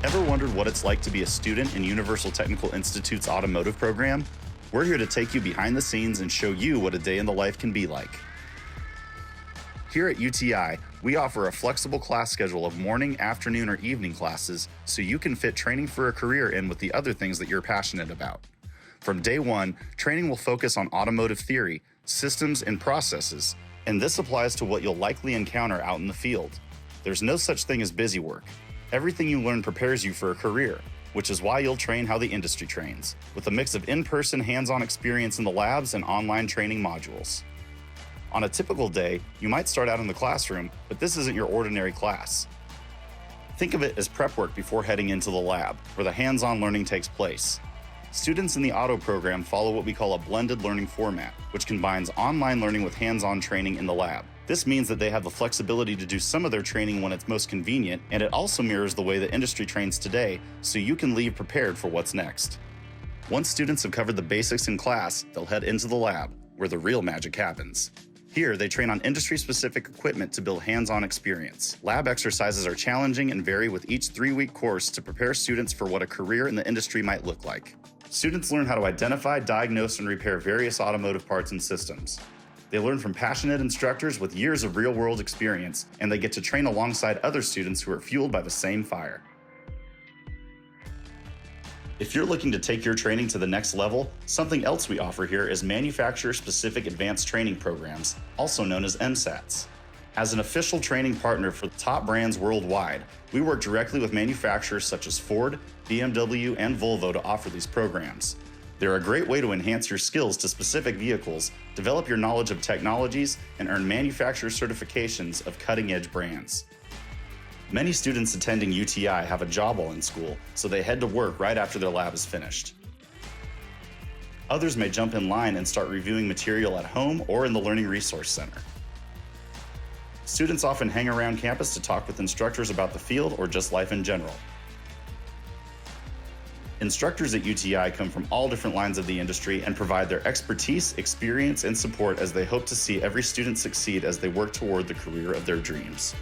Ever wondered what it's like to be a student in Universal Technical Institute's automotive program? We're here to take you behind the scenes and show you what a day in the life can be like. Here at UTI, we offer a flexible class schedule of morning, afternoon, or evening classes so you can fit training for a career in with the other things that you're passionate about. From day one, training will focus on automotive theory, systems, and processes, and this applies to what you'll likely encounter out in the field. There's no such thing as busy work. Everything you learn prepares you for a career, which is why you'll train how the industry trains, with a mix of in-person hands-on experience in the labs and online training modules. On a typical day, you might start out in the classroom, but this isn't your ordinary class. Think of it as prep work before heading into the lab, where the hands-on learning takes place. Students in the auto program follow what we call a blended learning format, which combines online learning with hands-on training in the lab. This means that they have the flexibility to do some of their training when it's most convenient, and it also mirrors the way the industry trains today, so you can leave prepared for what's next. Once students have covered the basics in class, they'll head into the lab, where the real magic happens. Here, they train on industry-specific equipment to build hands-on experience. Lab exercises are challenging and vary with each 3-week course to prepare students for what a career in the industry might look like. Students learn how to identify, diagnose, and repair various automotive parts and systems. They learn from passionate instructors with years of real-world experience, and they get to train alongside other students who are fueled by the same fire. If you're looking to take your training to the next level, something else we offer here is manufacturer-specific advanced training programs, also known as MSATs. As an official training partner for top brands worldwide, we work directly with manufacturers such as Ford, BMW, and Volvo to offer these programs. They're a great way to enhance your skills to specific vehicles, develop your knowledge of technologies, and earn manufacturer certifications of cutting-edge brands. Many students attending UTI have a job while in school, so they head to work right after their lab is finished. Others may jump in line and start reviewing material at home or in the Learning Resource Center. Students often hang around campus to talk with instructors about the field or just life in general. Instructors at UTI come from all different lines of the industry and provide their expertise, experience, and support as they hope to see every student succeed as they work toward the career of their dreams.